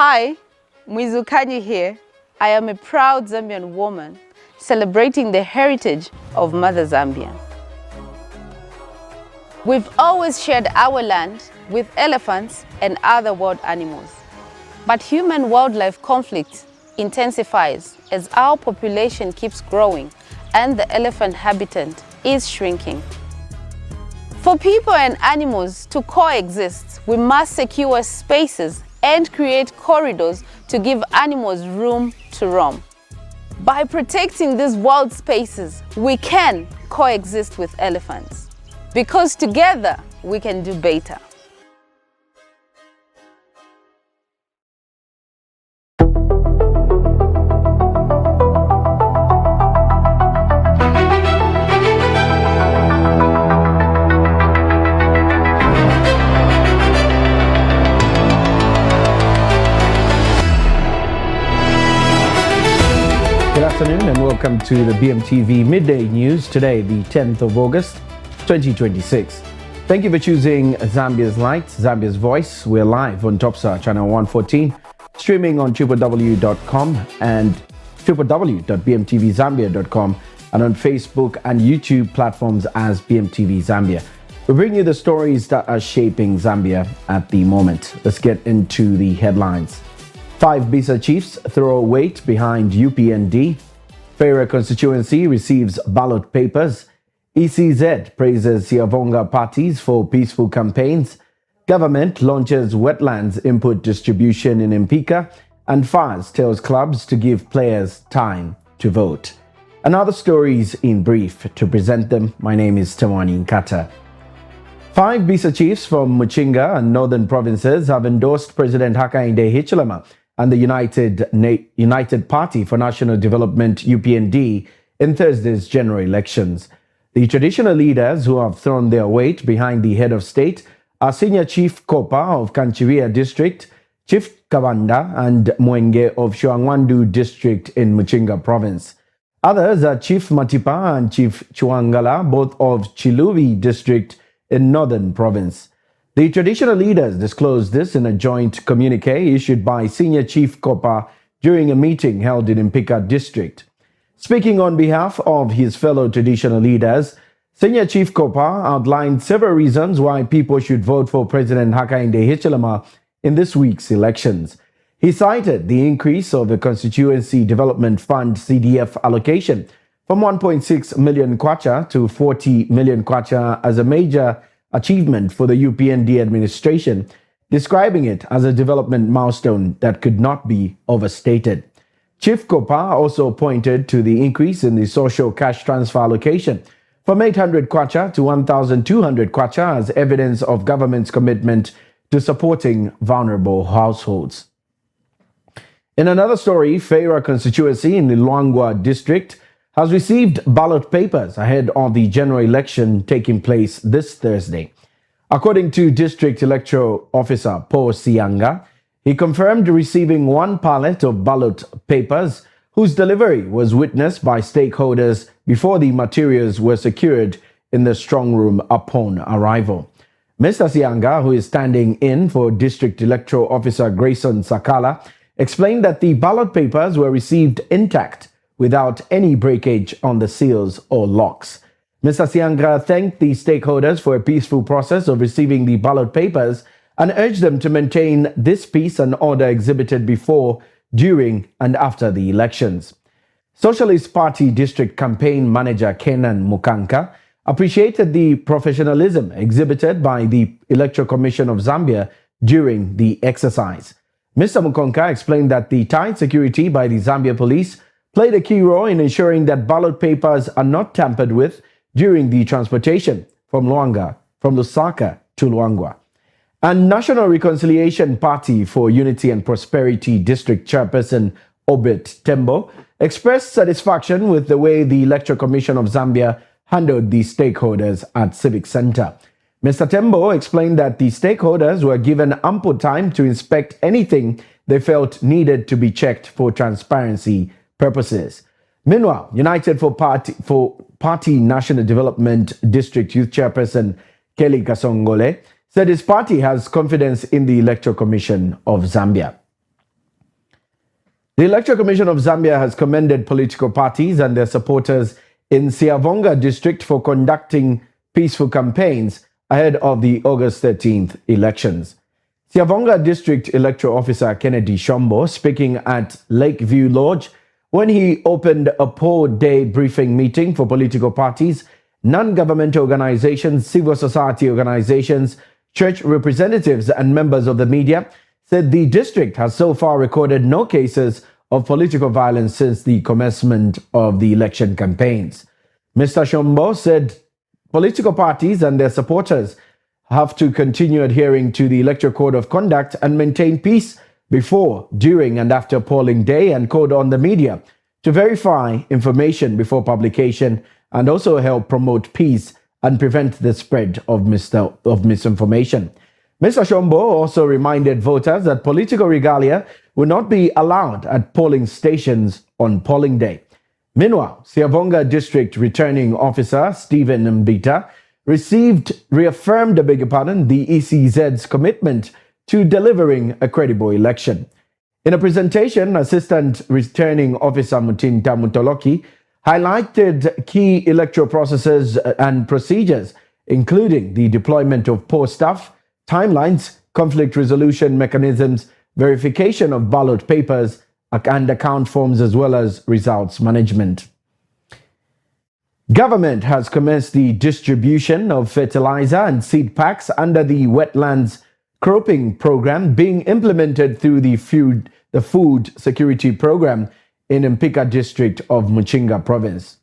Hi, Mwizukanyi here. I am a proud Zambian woman celebrating the heritage of Mother Zambia. We've always shared our land with elephants and other wild animals. But human-wildlife conflict intensifies as our population keeps growing and the elephant habitat is shrinking. For people and animals to coexist, we must secure spaces and create corridors to give animals room to roam. By protecting these wild spaces, we can coexist with elephants, because together we can do better. Good afternoon and welcome to the BMTV Midday News today, the 10th of August, 2026. Thank you for choosing Zambia's Light, Zambia's Voice. We're live on Topstar channel 114, streaming on www.com and www.bmtvzambia.com and on Facebook and YouTube platforms as BMTV Zambia. We bring you the stories that are shaping Zambia at the moment. Let's get into the headlines. 5 Bisa chiefs throw weight behind UPND. Feira constituency receives ballot papers. ECZ praises Siavonga parties for peaceful campaigns. Government launches wetlands input distribution in Mpika. And FAS tells clubs to give players time to vote. And other stories in brief. To present them, my name is Tawani Nkata. 5 Bisa chiefs from Muchinga and northern provinces have endorsed President Hakainde Hichilema and the United Party for National Development UPND in Thursday's general elections. The traditional leaders who have thrown their weight behind the head of state are Senior Chief Kopa of Kanchiria District, Chief Kawanda and Mwenge of Shuangwandu District in Muchinga Province. Others are Chief Matipa and Chief Chuangala, both of Chiluvi District in Northern Province. The traditional leaders disclosed this in a joint communique issued by Senior Chief Kopa during a meeting held in Mpika District. Speaking on behalf of his fellow traditional leaders, Senior Chief Kopa outlined several reasons why people should vote for President Hakainde Hichilema in this week's elections. He cited the increase of the Constituency Development Fund CDF allocation from 1.6 million kwacha to 40 million kwacha as a major achievement for the UPND administration, describing it as a development milestone that could not be overstated. Chief Kopa also pointed to the increase in the social cash transfer allocation from 800 kwacha to 1,200 kwacha as evidence of government's commitment to supporting vulnerable households. In another story, Feira constituency in the Luangwa district has received ballot papers ahead of the general election taking place this Thursday. According to District Electoral Officer Paul Sianga, he confirmed receiving 1 pallet of ballot papers whose delivery was witnessed by stakeholders before the materials were secured in the strong room upon arrival. Mr. Sianga, who is standing in for District Electoral Officer Grayson Sakala, explained that the ballot papers were received intact without any breakage on the seals or locks. Mr. Sianga thanked the stakeholders for a peaceful process of receiving the ballot papers and urged them to maintain this peace and order exhibited before, during, and after the elections. Socialist Party District Campaign Manager Kenan Mukanka appreciated the professionalism exhibited by the Electoral Commission of Zambia during the exercise. Mr. Mukanka explained that the tight security by the Zambia police played a key role in ensuring that ballot papers are not tampered with during the transportation from Lusaka to Luangwa. And National Reconciliation Party for Unity and Prosperity District Chairperson Obet Tembo expressed satisfaction with the way the Electoral Commission of Zambia handled the stakeholders at Civic Center. Mr. Tembo explained that the stakeholders were given ample time to inspect anything they felt needed to be checked for transparency purposes. Meanwhile, United for Party National Development District Youth Chairperson Kelly Kasongole said his party has confidence in the Electoral Commission of Zambia. The Electoral Commission of Zambia has commended political parties and their supporters in Siavonga district for conducting peaceful campaigns ahead of the August 13th elections. Siavonga District Electoral Officer Kennedy Shombo speaking at Lakeview Lodge when he opened a poll day briefing meeting for political parties, non-governmental organizations, civil society organizations, church representatives and members of the media, said the district has so far recorded no cases of political violence since the commencement of the election campaigns. Mr. Shombo said political parties and their supporters have to continue adhering to the Electoral Code of Conduct and maintain peace before, during and after polling day and called on the media to verify information before publication and also help promote peace and prevent the spread of misinformation. Mr. Shombo also reminded voters that political regalia will not be allowed at polling stations on polling day. Meanwhile, Siavonga District Returning Officer Stephen Mbita reaffirmed the ECZ's commitment to delivering a credible election. In a presentation, Assistant Returning Officer Mutinta Mutoloki highlighted key electoral processes and procedures, including the deployment of poll staff, timelines, conflict resolution mechanisms, verification of ballot papers and account forms, as well as results management. Government has commenced the distribution of fertilizer and seed packs under the Wetlands cropping program being implemented through the Food Security Program in Mpika District of Muchinga Province.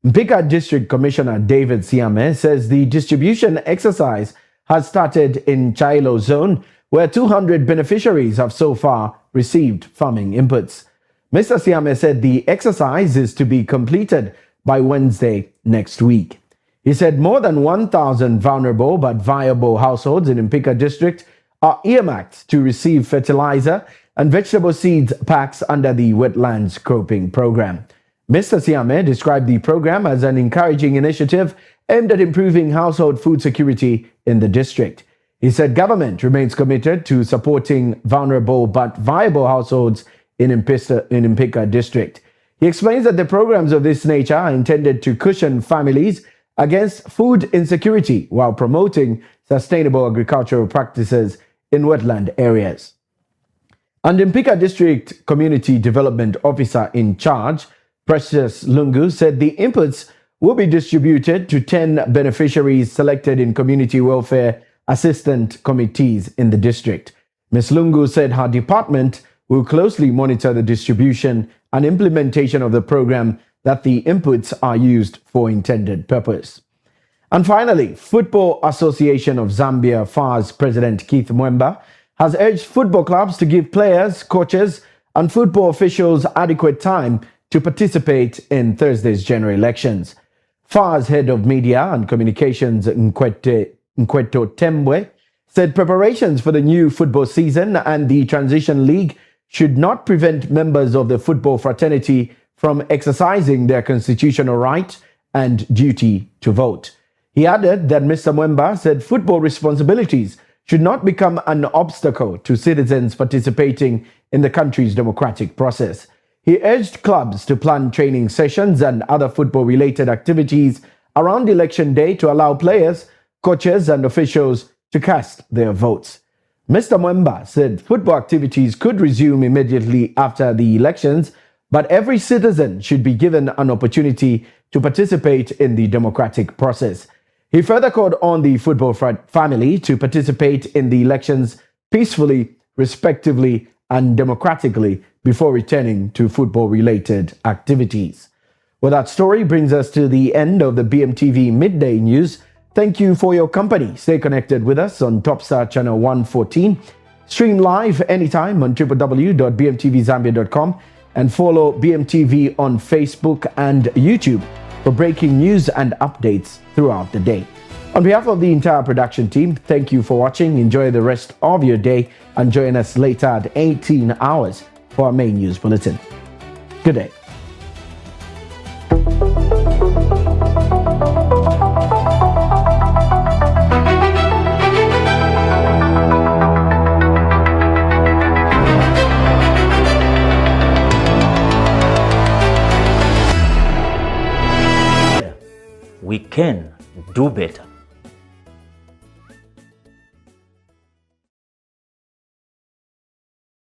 Mpika District Commissioner David Siame says the distribution exercise has started in Chailo Zone, where 200 beneficiaries have so far received farming inputs. Mr. Siame said the exercise is to be completed by Wednesday next week. He said more than 1,000 vulnerable but viable households in Mpika District are earmarked to receive fertilizer and vegetable seeds packs under the Wetlands Cropping Program. Mr. Siame described the program as an encouraging initiative aimed at improving household food security in the district. He said government remains committed to supporting vulnerable but viable households in Mpika District. He explains that the programs of this nature are intended to cushion families against food insecurity while promoting sustainable agricultural practices in wetland areas. And Mpika District Community Development Officer in charge, Precious Lungu, said the inputs will be distributed to 10 beneficiaries selected in community welfare assistant committees in the district. Ms. Lungu said her department will closely monitor the distribution and implementation of the program, that the inputs are used for intended purpose. And finally, Football Association of Zambia FAR's President Keith Mwemba has urged football clubs to give players, coaches, and football officials adequate time to participate in Thursday's general elections. FAR's head of media and communications, Nkweto Tembwe, said preparations for the new football season and the transition league should not prevent members of the football fraternity from exercising their constitutional right and duty to vote. He added that Mr. Mwemba said football responsibilities should not become an obstacle to citizens participating in the country's democratic process. He urged clubs to plan training sessions and other football-related activities around election day to allow players, coaches, and officials to cast their votes. Mr. Mwemba said football activities could resume immediately after the elections, but every citizen should be given an opportunity to participate in the democratic process. He further called on the football family to participate in the elections peacefully, respectively, and democratically before returning to football-related activities. Well, that story brings us to the end of the BMTV Midday News. Thank you for your company. Stay connected with us on Topstar Channel 114. Stream live anytime on www.bmtvzambia.com and follow BMTV on Facebook and YouTube for breaking news and updates throughout the day. On behalf of the entire production team, thank you for watching. Enjoy the rest of your day and join us later at 18 hours for our main news bulletin. Good day. we can do better.